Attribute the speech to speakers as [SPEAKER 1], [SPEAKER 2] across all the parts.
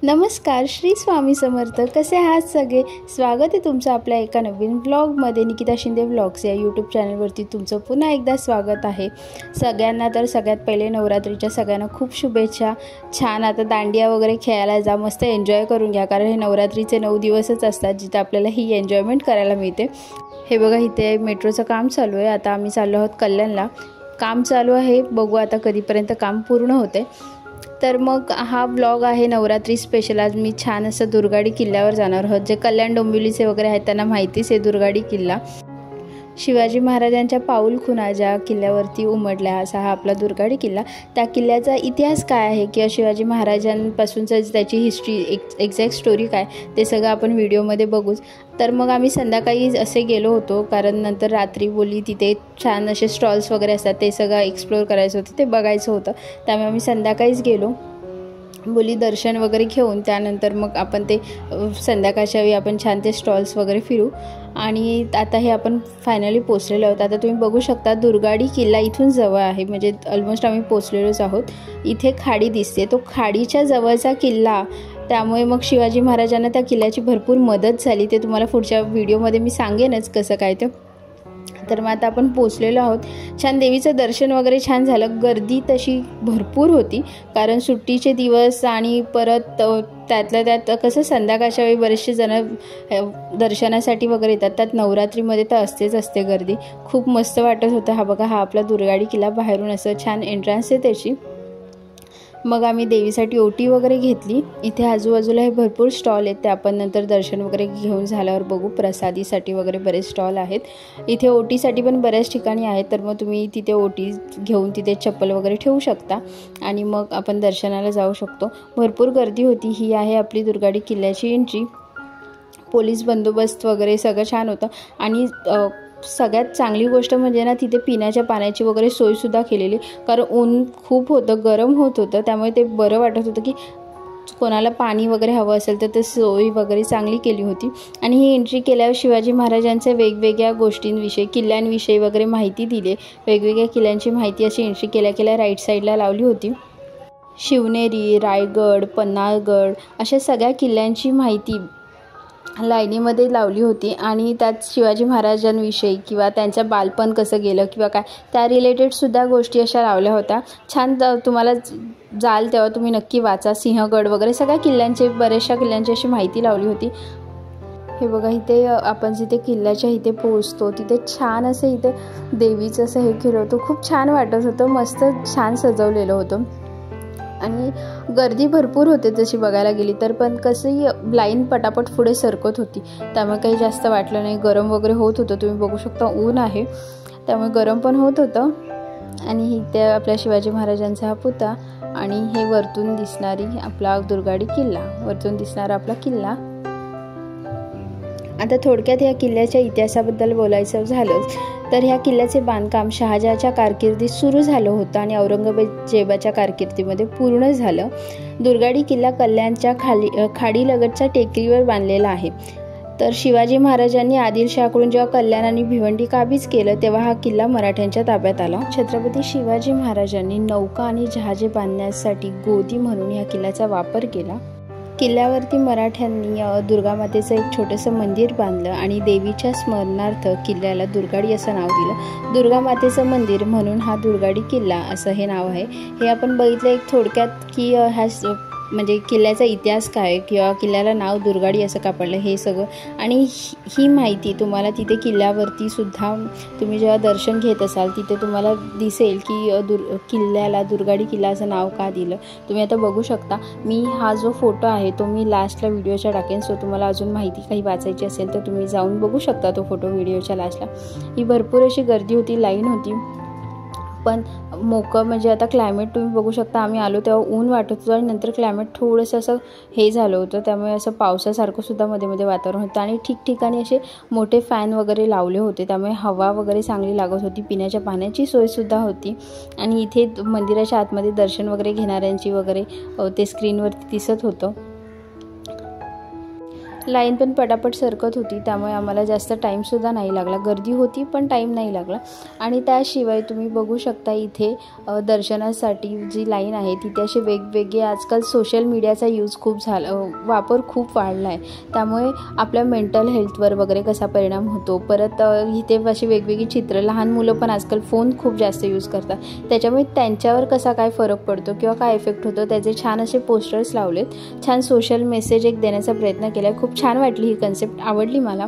[SPEAKER 1] नमस्कार, श्री स्वामी समर्थ. कसे आहात सगळे? स्वागत आहे तुमचं आपल्या एका नवीन व्लॉगमध्ये. निकिता शिंदे व्लॉग्स या यूट्यूब चॅनलवरती तुमचं पुन्हा एकदा स्वागत आहे. सगळ्यांना तर सगळ्यात पहिले नवरात्रीच्या सगळ्यांना खूप शुभेच्छा. छान आता दांडिया वगैरे खेळायला जा, मस्त एन्जॉय करून घ्या, कारण हे नवरात्रीचे 9 दिवसच असतात जिथे आपल्याला ही एन्जॉयमेंट करायला मिळते. हे बघा, इथे मेट्रोचं काम चालू आहे. आता आम्ही चाललो आहोत कल्याणला. काम चालू आहे, बघू आता कधीपर्यंत काम पूर्ण होते. तर मग हा ब्लॉग आहे नवरात्री स्पेशल. आज मी छान असं दुर्गाडी किल्ल्यावर जाणार आहोत. जे कल्याण डोंबिवलीचे वगैरे आहेत त्यांना माहितीच आहे दुर्गाडी किल्ला. शिवाजी महाराजांच्या पाऊल खुणा ज्या किल्ल्यावरती उमटल्या, असा हा आपला दुर्गाडी किल्ला. त्या किल्ल्याचा इतिहास काय आहे किंवा शिवाजी महाराजांपासूनचं त्याची हिस्ट्री, एक्झॅक्ट स्टोरी काय, ते सगळं आपण व्हिडिओमध्ये बघूच. तर मग आम्ही संध्याकाळी असे गेलो होतो, कारण नंतर रात्री बोली तिथे छान असे स्टॉल्स वगैरे असतात, ते सगळं एक्सप्लोअर करायचं होतं, ते बघायचं होतं. त्यामुळे आम्ही संध्याकाळीच गेलो. बोली दर्शन वगैरे घेऊन त्यानंतर मग आपण ते संध्याकाळच्या वेळी आपण छान ते स्टॉल्स वगैरे फिरू. आणि आता हे आपण फायनली पोचलेलो आहोत. आता तुम्ही बघू शकता दुर्गाडी किल्ला इथून जवळ आहे, म्हणजे ऑलमोस्ट आम्ही पोचलेलोच आहोत. इथे खाडी दिसते, तो खाडीच्या जवळचा किल्ला. त्यामुळे मग शिवाजी महाराजांना त्या किल्ल्याची भरपूर मदत झाली. ते तुम्हाला पुढच्या व्हिडिओमध्ये मी सांगेनच कसं काय ते. तर मग आता आपण पोचलेलो आहोत. छान देवीचं दर्शन वगैरे छान झालं. गर्दी तशी भरपूर होती, कारण सुट्टीचे दिवस आणि परत त्यातल्या त्यात कसं संध्याकाळच्या वेळी बरेचसे जण दर्शनासाठी वगैरे येतात. त्यात नवरात्रीमध्ये तर असते गर्दी. खूप मस्त वाटत होतं. हा बघा, हा आपला दुर्गाडी किल्ला. बाहेरून असं छान एंट्रन्स आहे त्याची. मग आम्ही देवीसाठी ओटी वगैरे घेतली. इथे आजूबाजूला हे भरपूर स्टॉल आहेत, ते आपण नंतर दर्शन वगैरे घेऊन झाल्यावर बघू. प्रसादीसाठी वगैरे बरेच स्टॉल आहेत. इथे ओटीसाठी पण बऱ्याच ठिकाणी आहेत, तर मग तुम्ही तिथे ओटी घेऊन तिथे चप्पल वगैरे ठेवू शकता आणि मग आपण दर्शनाला जाऊ शकतो. भरपूर गर्दी होती. ही आहे आपली दुर्गाडी किल्ल्याची एंट्री. पोलीस बंदोबस्त वगैरे सगळं छान होतं. आणि सगळ्यात चांगली गोष्ट म्हणजे ना, तिथे पिण्याच्या पाण्याची वगैरे सोयसुद्धा केलेली, कारण ऊन खूप होतं, गरम होत होतं. त्यामुळे ते बरं वाटत होतं की कोणाला पाणी वगैरे हवं असेल तर ते सोय वगैरे चांगली केली होती. आणि ही एंट्री केल्यावर शिवाजी महाराजांच्या वेगवेगळ्या गोष्टींविषयी, किल्ल्यांविषयी वगैरे माहिती दिली. वेगवेगळ्या किल्ल्यांची माहिती अशी एंट्री केल्या राईट साईडला लावली होती. शिवनेरी, रायगड, पन्हाळगड अशा सगळ्या किल्ल्यांची माहिती लाईनीमध्ये लावली होती. आणि त्यात शिवाजी महाराजांविषयी किंवा त्यांचं बालपण कसं गेलं किंवा काय, त्या रिलेटेडसुद्धा गोष्टी अशा लावल्या होत्या. छान. तुम्हाला जाल तेव्हा तुम्ही नक्की वाचा. सिंहगड वगैरे सगळ्या किल्ल्यांचे, बऱ्याचशा किल्ल्यांची अशी माहिती लावली होती. हे बघा, इथे आपण जिथे किल्ल्याच्या इथे पोहोचतो तिथे छान असं इथे देवीचं असं हे केलं होतं. खूप छान वाटत होतं. मस्त छान सजवलेलं होतं. आणि गर्दी भरपूर होते तशी बघायला गेली तर, पण कसंही लाईन पटापट पुढे सरकत होती, त्यामुळे काही जास्त वाटलं नाही. गरम वगैरे होत होतं, तुम्ही बघू शकता ऊन आहे त्यामुळे गरम पण होत होतं. आणि इथे आपल्या शिवाजी महाराजांचा हा पुतळा आणि हे वरतून दिसणारी आपला दुर्गाडी किल्ला, वरतून दिसणारा आपला किल्ला. आता थोडक्यात ह्या किल्ल्याच्या इतिहासाबद्दल बोलायचं झालं तर ह्या किल्ल्याचे बांधकाम शहाजहाच्या कारकिर्दीत सुरू झालं होतं आणि औरंगजेबाच्या कारकिर्दीमध्ये पूर्ण झालं. दुर्गाडी किल्ला कल्याणच्या खाडीलगतच्या टेकडीवर बांधलेला आहे. तर शिवाजी महाराजांनी आदिलशहाकडून जेव्हा कल्याण आणि भिवंडी काबीज केलं तेव्हा हा किल्ला मराठ्यांच्या ताब्यात आला. छत्रपती शिवाजी महाराजांनी नौका आणि जहाजे बांधण्यासाठी गोदी म्हणून ह्या किल्ल्याचा वापर केला. किल्ल्यावरती मराठ्यांनी दुर्गामातेचं एक छोटंसं मंदिर बांधलं आणि देवीच्या स्मरणार्थ किल्ल्याला दुर्गाडी असं नाव दिलं. दुर्गामातेचं मंदिर म्हणून हा दुर्गाडी किल्ला असं हे नाव आहे. हे आपण बघितलं एक थोडक्यात की ह्या म्हणजे किल्ल्याचा इतिहास काय किंवा किल्ल्याला नाव दुर्गाडी असं का पडलं हे सगळं. आणि ही माहिती तुम्हाला तिथे किल्ल्यावरती सुद्धा तुम्ही जेव्हा दर्शन घेत असाल तिथे तुम्हाला दिसेल की किल्ल्याला दुर्गाडी किल्ला असं नाव का दिलं. तुम्ही आता बघू शकता. मी हा जो फोटो आहे तो मी लास्टला व्हिडिओच्या टाकेन, सो तुम्हाला अजून माहिती काही वाचायची असेल तर तुम्ही जाऊन बघू शकता तो फोटो व्हिडिओच्या लास्टला. ही भरपूर अशी गर्दी होती, लाईन होती, पण मोकळं म्हणजे आता क्लायमेट तुम्ही बघू शकता. आम्ही आलो तेव्हा ऊन वाटत होतं आणि नंतर क्लायमेट थोडंसं असं हे झालं होतं, त्यामुळे असं पावसासारखं सुद्धा मध्ये मध्ये वातावरण होतं. आणि ठिकठिकाणी असे मोठे फॅन वगैरे लावले होते, त्यामुळे हवा वगैरे चांगली लागत होती. पिण्याच्या पाण्याची सोयसुद्धा होती. आणि इथे मंदिराच्या आतमध्ये दर्शन वगैरे घेणाऱ्यांची वगैरे ते स्क्रीनवरती दिसत होतं. लाईन पण पटापट सरकत होती, त्यामुळे आम्हाला जास्त टाईमसुद्धा नाही लागला. गर्दी होती पण टाईम नाही लागला. आणि त्याशिवाय तुम्ही बघू शकता इथे दर्शनासाठी जी लाईन आहे तिथे असे वेगवेगळे, आजकाल सोशल मीडियाचा यूज खूप झाला, वापर खूप वाढला आहे, त्यामुळे आपल्या मेंटल हेल्थवर वगैरे कसा परिणाम होतो. परत इथे अशी वेगवेगळी चित्र, लहान मुलं पण आजकाल फोन खूप जास्त यूज करतात, त्याच्यामुळे त्यांच्यावर कसा काय फरक पडतो किंवा काय इफेक्ट होतो त्याचे छान असे पोस्टर्स लावलेत. छान सोशल मेसेज एक देण्याचा प्रयत्न केला. खूप छान वाटली ही कन्सेप्ट, आवडली मला.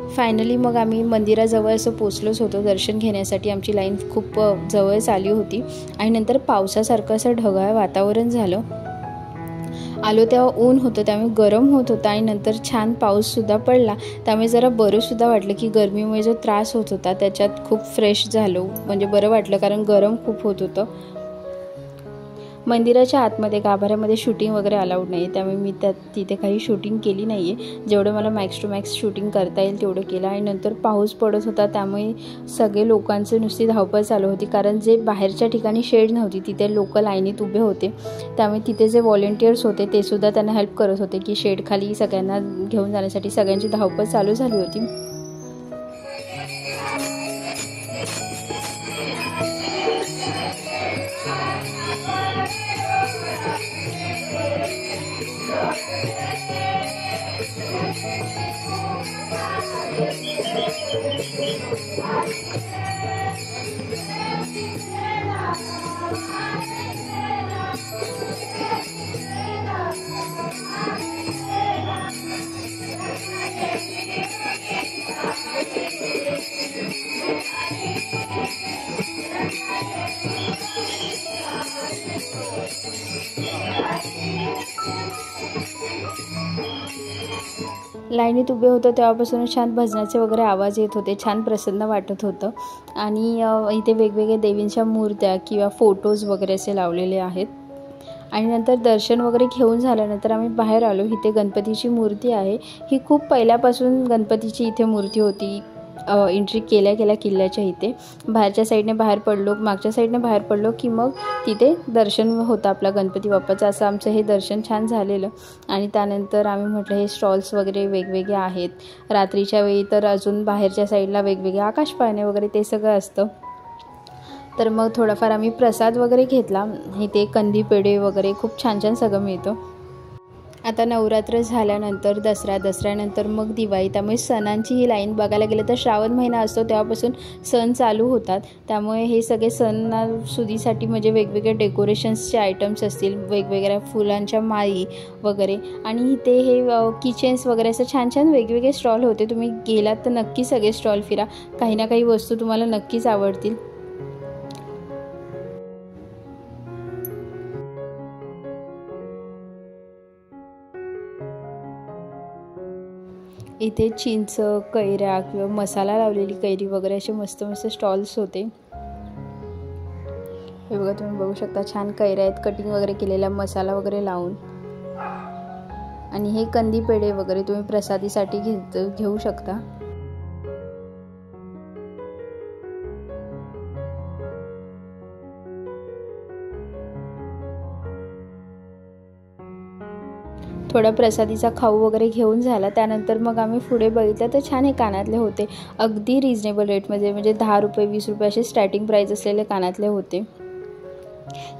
[SPEAKER 1] फायनली मग आम्ही मंदिराजवळ असं पोचलोच होतो दर्शन घेण्यासाठी. आमची लाईन खूप जवळच आली होती आणि नंतर पावसासारखं असं ढगाळ वातावरण झालं. आलो तेव्हा ऊन होतं, त्यामुळे गरम होत होतं आणि नंतर छान पाऊससुद्धा पडला, त्यामुळे जरा बरंसुद्धा वाटलं की गरमीमुळे जो त्रास होत होता त्याच्यात खूप फ्रेश झालो, म्हणजे बरं वाटलं, कारण गरम खूप होत होतं. मंदिराच्या आतमध्ये गाभाऱ्यामध्ये शूटिंग वगैरे अलाउड नाही, त्यामुळे मी तिथे काही शूटिंग केली नाही आहे. जेवढं मला मॅक्स टू मॅक्स शूटिंग करता येईल तेवढं केलं. आणि नंतर पाऊस पडत होता, त्यामुळे सगळे लोकांचं नुसती धावपळ चालू होती, कारण जे बाहेरच्या ठिकाणी शेड नव्हती तिथे लोक लाईनीत उभे होते, त्यामुळे तिथे जे व्हॉलेंटियर्स होते ते सुद्धा त्यांना हेल्प करत होते की शेडखाली सगळ्यांना घेऊन जाण्यासाठी. सगळ्यांची धावपळ चालू झाली होती. लाईनीत उभे होतो तेव्हापासून छान भजनाचे वगैरे आवाज येत होते, छान प्रसन्न वाटत होतं. आणि इथे वेगवेगळे देवींच्या मूर्त्या किंवा फोटोज वगैरे असे लावलेले आहेत. आणि नंतर दर्शन वगैरे घेऊन झाल्यानंतर आम्ही बाहेर आलो. इथे गणपतीची मूर्ती आहे, ही खूप पहिल्यापासून गणपतीची इथे मूर्ती होती. एंट्री केल्या किल्ल्याच्या इथे बाहेरच्या साईडने बाहेर पडलो, मागच्या साईडने बाहेर पडलो की मग तिथे दर्शन होतं आपला गणपती बाप्पाचं. असं आमचं हे दर्शन छान झालेलं. आणि त्यानंतर आम्ही म्हटलं हे स्टॉल्स वगैरे वेगवेगळे आहेत. रात्रीच्या वेळी तर अजून बाहेरच्या साईडला वेगवेगळे आकाशपाळणे वगैरे ते सगळं असतं. तर मग थोडाफार आम्ही प्रसाद वगैरे घेतला. इथे कंदी पेढे वगैरे खूप छान छान सगळं मिळतं. आता नवरात्र झाल्यानंतर दसऱ्यानंतर मग दिवाळी, त्यामुळे सणांची ही लाईन बघायला गेलं तर श्रावण महिना असतो तेव्हापासून सण चालू होतात. त्यामुळे हे सगळे सणासुदीसाठी म्हणजे वेगवेगळे डेकोरेशन्सचे आयटम्स असतील, वेगवेगळ्या फुलांच्या माळी वगैरे. आणि इथे हे किचन्स वगैरे असं छान छान वेगवेगळे स्टॉल होते. तुम्ही गेलात तर नक्की सगळे स्टॉल फिरा, काही ना काही वस्तू तुम्हाला नक्कीच आवडतील. इथे चिंच, कैऱ्या किंवा मसाला लावलेली कैरी वगैरे असे मस्त मस्त स्टॉल्स होते. हे बघा, तुम्ही बघू शकता छान कैऱ्या आहेत कटिंग वगैरे केलेला मसाला वगैरे लावून. आणि हे कंदी पेढे वगैरे तुम्ही प्रसादीसाठी घेऊ शकता. थोडा प्रसादीचा खाऊ वगैरे घेऊन झाला. त्यानंतर मग आम्ही पुढे बघितलं तर छान हे कानातले होते, अगदी रिजनेबल रेटमध्ये, म्हणजे 10 रुपये 20 रुपये असे स्टार्टिंग प्राईस असलेले कानातले होते.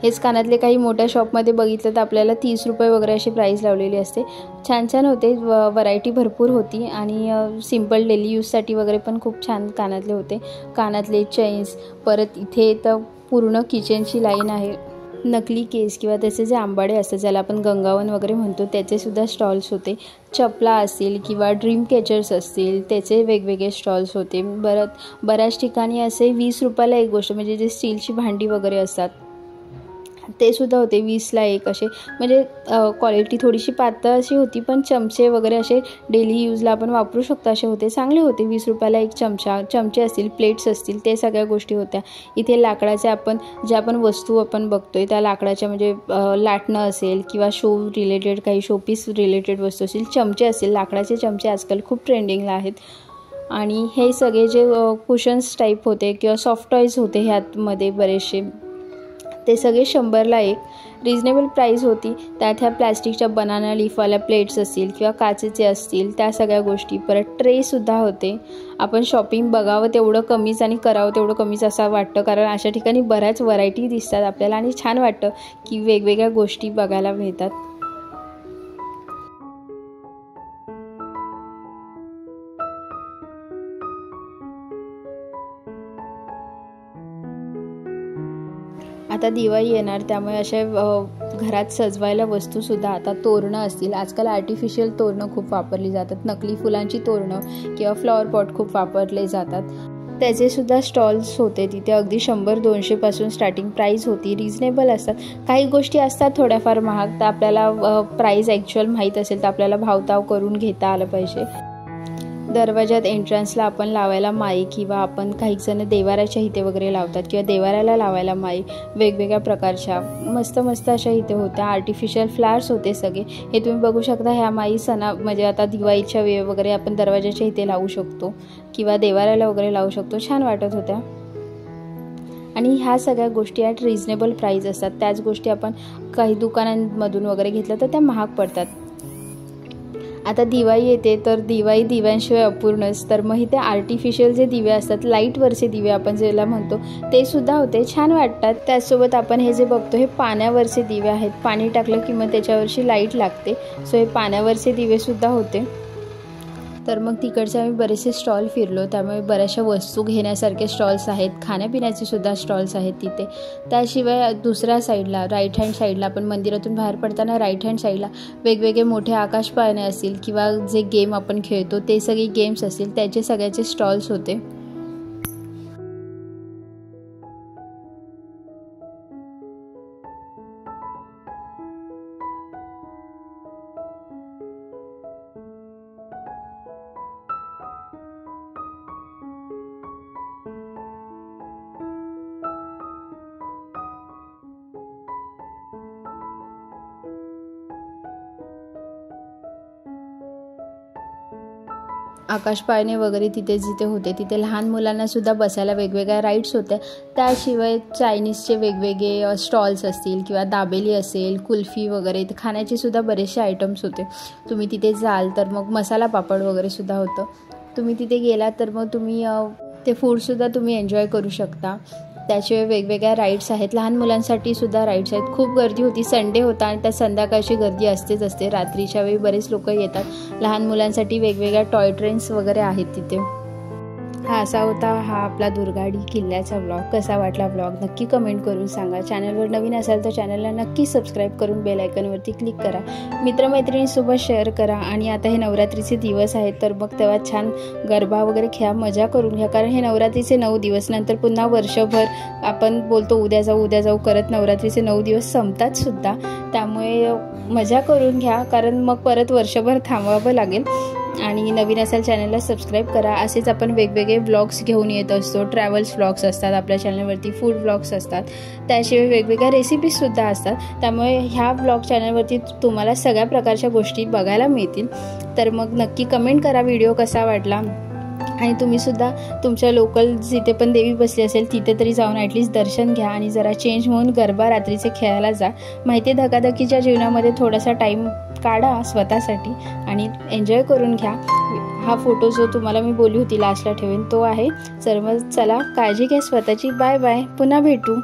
[SPEAKER 1] हेच कानातले काही मोठ्या शॉपमध्ये बघितलं तर आपल्याला 30 रुपये वगैरे अशी प्राईस लावलेली असते. छान छान होते, व्हरायटी भरपूर होती. आणि सिम्पल डेली यूजसाठी वगैरे पण खूप छान कानातले होते. कानातले, चेन्स, परत इथे तर पूर्ण किचनची लाईन आहे. नकली केस किंवा त्याचे जे आंबाडे असतात ज्याला आपण गंगावन वगैरे म्हणतो त्याचेसुद्धा स्टॉल्स होते. चपला असतील किंवा ड्रीम कॅचर्स असतील त्याचे वेगवेगळे स्टॉल्स होते. बऱ्याच ठिकाणी असे 20 रुपयाला एक गोष्ट, म्हणजे जे स्टीलची भांडी वगैरे असतात ते सुद्धा होते 20ला एक असे, म्हणजे क्वालिटी थोडीशी पातळ अशी होती, पण चमचे वगैरे असे डेली यूजला आपण वापरू शकतो असे होते, चांगले होते. 20 रुपयाला एक चमचे असतील, प्लेट्स असतील, ते सगळ्या गोष्टी होत्या. इथे लाकडाचे आपण वस्तू आपण बघतोय त्या लाकडाच्या, म्हणजे लाटणं असेल किंवा शो रिलेटेड काही शोपीस रिलेटेड वस्तू असतील, चमचे असतील, लाकडाचे चमचे आजकाल खूप ट्रेंडिंगला आहेत. आणि हे सगळे जे कुशन्स टाईप होते किंवा सॉफ्ट टॉईज होते ह्यातमध्ये बरेचसे, ते सगळे 100ला एक. रिजनेबल प्राईस होती. त्यात ह्या प्लॅस्टिकच्या बनाना लीफवाल्या प्लेट्स असतील किंवा काचेचे असतील त्या सगळ्या गोष्टी, परत ट्रेसुद्धा होते. आपण शॉपिंग बघावं तेवढं कमीच आणि करावं तेवढं कमीच असं वाटतं, कारण अशा ठिकाणी बऱ्याच व्हरायटी दिसतात आपल्याला आणि छान वाटतं की वेगवेगळ्या गोष्टी बघायला मिळतात. आता दिवाळी येणार, त्यामुळे अशा घरात सजवायला वस्तूसुद्धा, आता तोरणं असतील. आजकाल आर्टिफिशियल तोरणं खूप वापरली जातात, नकली फुलांची तोरणं किंवा फ्लॉवर पॉट खूप वापरले जातात. त्याचेसुद्धा स्टॉल्स होते तिथे. अगदी 100-200 पासून स्टार्टिंग प्राईस होती. रिजनेबल असतात. काही गोष्टी असतात थोड्याफार महाग, तर आपल्याला प्राईस ॲक्च्युअल माहीत असेल तर आपल्याला भावताव करून घेता आलं पाहिजे. दरवाजात एंट्रन्सला आपण लावायला माई किंवा आपण काही जण देवाऱ्याच्या इथे वगैरे लावतात किंवा देवाऱ्याला लावायला माई वेगवेगळ्या प्रकारच्या मस्त अशा इथे होत्या. आर्टिफिशियल फ्लावर्स होते सगळे. हे तुम्ही बघू शकता. ह्या माई म्हणजे आता दिवाळीच्या वेळ वगैरे आपण दरवाजाच्या इथे लावू शकतो किंवा देवाऱ्याला वगैरे लावू शकतो. छान वाटत होत्या. आणि ह्या सगळ्या गोष्टी ॲट रिजनेबल प्राईस असतात. त्याच गोष्टी आपण काही दुकानांमधून वगैरे घेतल्या तर त्या महाग पडतात. आता दिवाळी येते तर दिवाळी दिव्यांशिवाय अपूर्णच. तर मग इथे आर्टिफिशियल जे दिवे असतात, लाईटवरचे दिवे आपण ज्याला म्हणतो, ते सुद्धा होते. छान वाटतात. त्याचसोबत आपण हे जे बघतो हे पाण्यावरचे दिवे आहेत. पाणी टाकलं की मग त्याच्यावरची लाईट लागते. सो हे पाण्यावरचे दिवेसुद्धा होते. तर मग तिकडचे आम्ही बरेचसे स्टॉल फिरलो, त्यामुळे बऱ्याचशा वस्तू घेण्यासारखे स्टॉल्स आहेत. खाण्यापिण्याचे सुद्धा स्टॉल्स आहेत तिथे. त्याशिवाय दुसऱ्या साईडला राईट हँड साईडला आपण मंदिरातून बाहेर पडताना राईट हँड साईडला वेगवेगळे मोठे आकाशपाळणे असतील किंवा जे गेम आपण खेळतो ते सगळे गेम्स असतील त्याचे सगळ्याचे स्टॉल्स होते. आकाशपाळणे वगैरे तिथे जिथे होते तिथे लहान मुलांनासुद्धा बसायला वेगवेगळ्या राईड्स होत्या. त्याशिवाय चायनीजचे वेगवेगळे स्टॉल्स असतील किंवा दाबेली असेल, कुल्फी वगैरे, खाण्याचे सुद्धा बरेचसे आयटम्स होते. तुम्ही तिथे जाल तर मग मसाला पापड वगैरे सुद्धा होतं. तुम्ही तिथे गेलात तर मग तुम्ही ते फूडसुद्धा तुम्ही एन्जॉय करू शकता. त्याशिवाय वेगवेगळ्या राईड्स आहेत. लहान मुलांसाठी सुद्धा राईड्स आहेत. खूप गर्दी होती. संडे होता आणि त्या संध्याकाळची गर्दी असते. रात्रीच्या वेळी बरेच लोक येतात. लहान मुलांसाठी वेगवेगळ्या टॉय ट्रेन्स वगैरे आहेत तिथे. हा असा होता हा आपला दुर्गाडी किल्ल्याचा व्लॉग. कसा वाटला व्लॉग नक्की कमेंट करून सांगा. चॅनलवर नवीन असाल तर चॅनलला नक्की सबस्क्राईब करून बेल आयकॉनवरती क्लिक करा. मित्रमैत्रिणींसोबत शेअर करा. आणि आता हे नवरात्रीचे दिवस आहेत तर मग तेव्हा छान गरबा वगैरे खेळा, मजा करून घ्या. कारण हे नवरात्रीचे 9 दिवस, नंतर पुन्हा वर्षभर आपण बोलतो उद्या जाऊ करत नवरात्रीचे 9 दिवस संपतात सुद्धा. त्यामुळे मजा करून घ्या, कारण मग परत वर्षभर थांबावं लागेल. आणि नवीन असाल चॅनलला सबस्क्राईब करा. असेच आपण वेगवेगळे व्लॉग्स घेऊन येत असतो. ट्रॅव्हल्स व्लॉग्स असतात आपल्या चॅनलवरती, फूड व्लॉग्स असतात, त्याशिवाय वेगवेगळ्या रेसिपीजसुद्धा असतात. त्यामुळे ह्या व्लॉग चॅनलवरती तुम्हाला सगळ्या प्रकारच्या गोष्टी बघायला मिळतील. तर मग नक्की कमेंट करा व्हिडिओ कसा वाटला. आणि तुम्हीसुद्धा तुमच्या लोकल जिथे पण देवी बसली असेल तिथे तरी जाऊन ॲटलिस्ट दर्शन घ्या आणि जरा चेंज होऊन गरबा रात्रीचे खेळायला जा. माहिती आहे धकाधकीच्या जीवनामध्ये थोडासा टाईम काढा स्वतःसाठी आणि एन्जॉय करून घ्या. हा फोटो जो तुम्हाला मी बोलली होती लास्टला ठेवेन तो आहे. तर मग चला, काळजी घ्या स्वतःची. Bye bye. पुन्हा भेटू.